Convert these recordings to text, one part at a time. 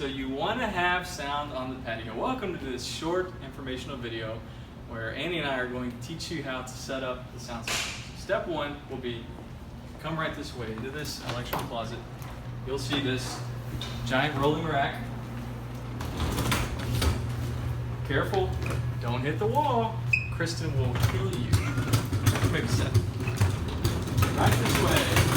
So you want to have sound on the patio. Welcome to this short informational video where Annie and I are going to teach you how to set up the sound system. Step one will be, come right this way into this electrical closet. You'll see this giant rolling rack. Careful, don't hit the wall. Kristen will kill you. Maybe set. Right this way.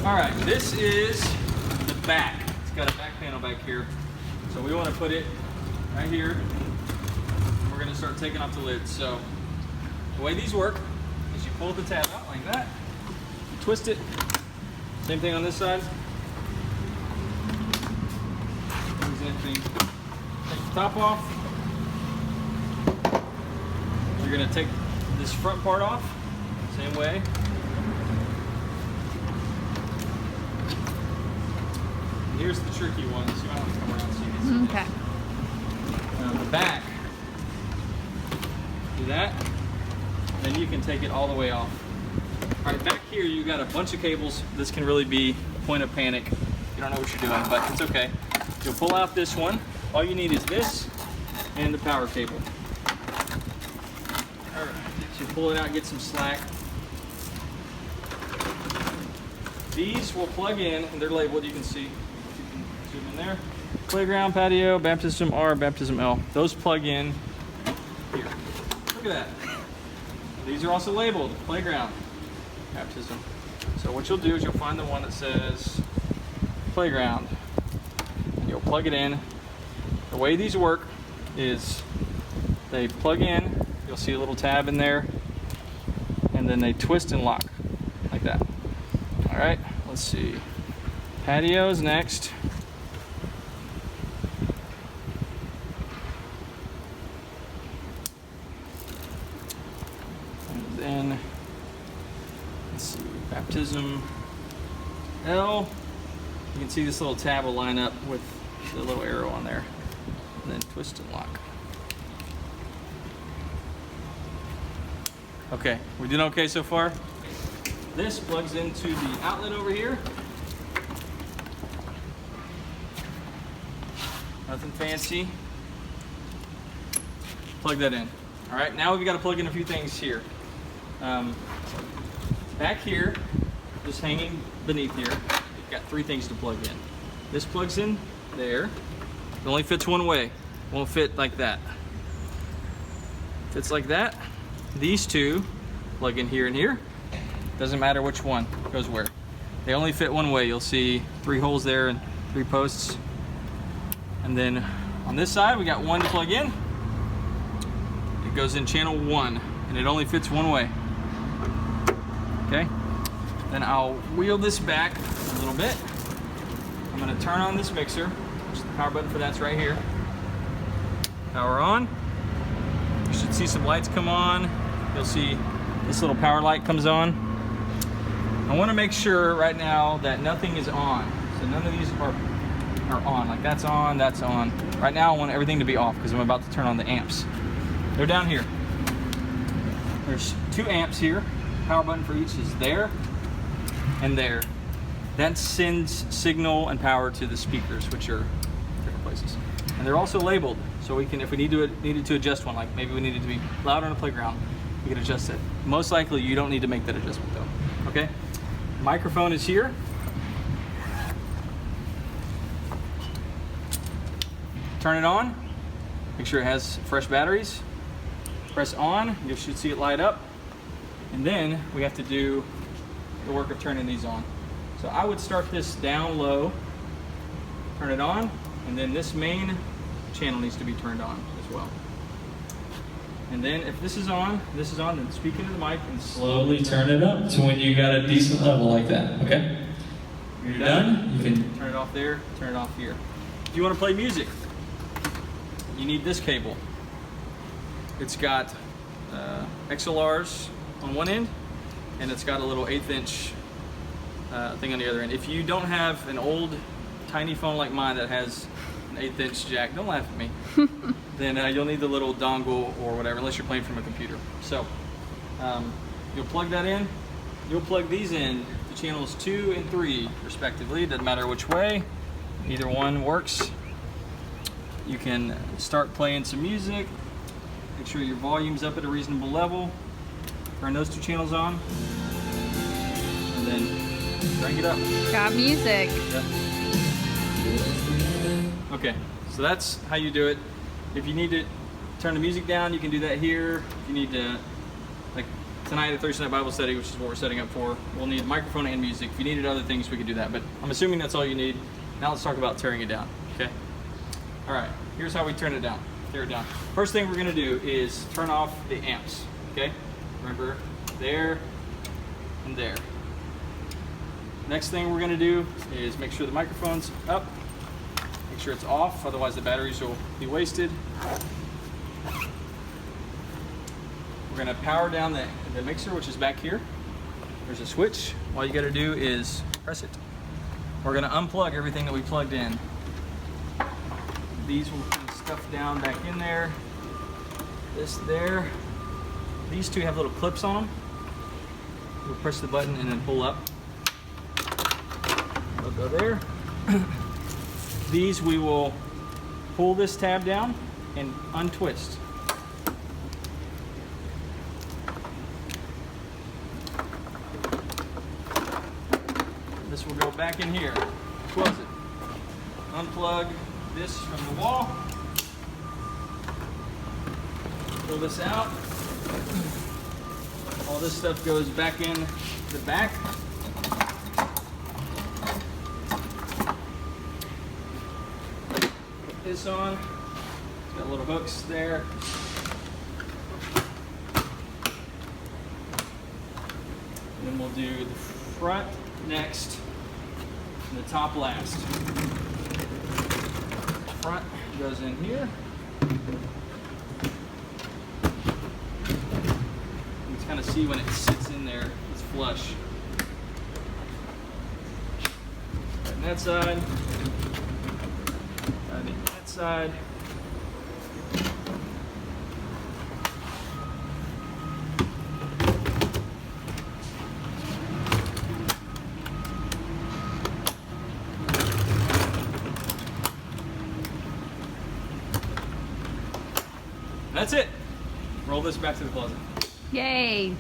All right, this is the back. It's got a back panel back here. So we want to put it right here. We're going to start taking off the lid. So the way these work is you pull the tab out like that, you twist it. Same thing on this side. Take the top off. You're going to take this front part off, same way. Here's the tricky one, so you might want to come around so you can see okay. Now the back, do that, then you can take it all the way off. All right, back here you got a bunch of cables. This can really be a point of panic. You don't know what you're doing, but it's okay. You'll pull out this one. All you need is this and the power cable. All right, so you pull it out, get some slack. These will plug in, and they're labeled, you can see. Zoom in there. Playground, patio, baptism R, baptism L. Those plug in here. Look at that. These are also labeled playground, baptism. So what you'll do is you'll find the one that says playground. And you'll plug it in. The way these work is they plug in, you'll see a little tab in there, and then they twist and lock like that. All right, let's see. Patio is next. And then, let's see, baptism L. You can see this little tab will line up with the little arrow on there. And then twist and lock. Okay, we doing okay so far? This plugs into the outlet over here. Nothing fancy. Plug that in. All right, now we've got to plug in a few things here. Back here, just hanging beneath here, you've got three things to plug in. This plugs in there. It only fits one way. Won't fit like that. Fits like that. These two plug in here and here. Doesn't matter which one goes where. They only fit one way. You'll see 3 holes there and 3 posts. And then on this side, we got one to plug in. It goes in channel 1, and it only fits one way. Okay? Then I'll wheel this back a little bit. I'm gonna turn on this mixer, which the power button for that's right here. Power on. You should see some lights come on. You'll see this little power light comes on. I want to make sure right now that nothing is on. So none of these are on. Like that's on, that's on. Right now I want everything to be off because I'm about to turn on the amps. They're down here. There's 2 amps here. Power button for each is there and there. That sends signal and power to the speakers, which are different places. And they're also labeled, so we can, if we needed to adjust one, like maybe we needed to be louder on the playground, we can adjust it. Most likely you don't need to make that adjustment though, okay? Microphone is here. Turn it on. Make sure it has fresh batteries. Press on, you should see it light up. And then we have to do the work of turning these on. So I would start this down low, turn it on, and then this main channel needs to be turned on as well. And then if this is on, then speak into the mic and slowly turn it up to when you got a decent level like that, okay? When you're done, you can turn it off there, turn it off here. If you want to play music, you need this cable. It's got XLRs on one end, and it's got a little 1/8 inch thing on the other end. If you don't have an old tiny phone like mine that has an 1/8 inch jack, don't laugh at me, then you'll need the little dongle or whatever, unless you're playing from a computer. So You'll plug that in. You'll plug these in to channels 2 and 3 respectively. Doesn't matter which way, either one works. You can start playing some music. Make sure your volume's up at a reasonable level. Turn those 2 channels on, and then crank it up. Got music. Yep. Okay, so that's how you do it. If you need to turn the music down, you can do that here. If you need to, like tonight at Thursday Night Bible Study, which is what we're setting up for, we'll need microphone and music. If you needed other things, we could do that, but I'm assuming that's all you need. Now let's talk about tearing it down, okay? All right, here's how we turn it down, tear it down. First thing we're gonna do is turn off the amps, okay? Remember, there and there. Next thing we're gonna do is make sure the microphone's up. Make sure it's off, otherwise the batteries will be wasted. We're gonna power down the mixer, which is back here. There's a switch. All you gotta do is press it. We're gonna unplug everything that we plugged in. These will put stuff down back in there. This there. These 2 have little clips on them. We'll press the button and then pull up. They'll go there. These we will pull this tab down and untwist. This will go back in here. Close it. Unplug this from the wall. Pull this out. All this stuff goes back in the back. Put this on. It's got little hooks there. And then we'll do the front next and the top last. Front goes in here. Kind of see when it sits in there, it's flush. And that side, and that side. That's it. Roll this back to the closet. Yay.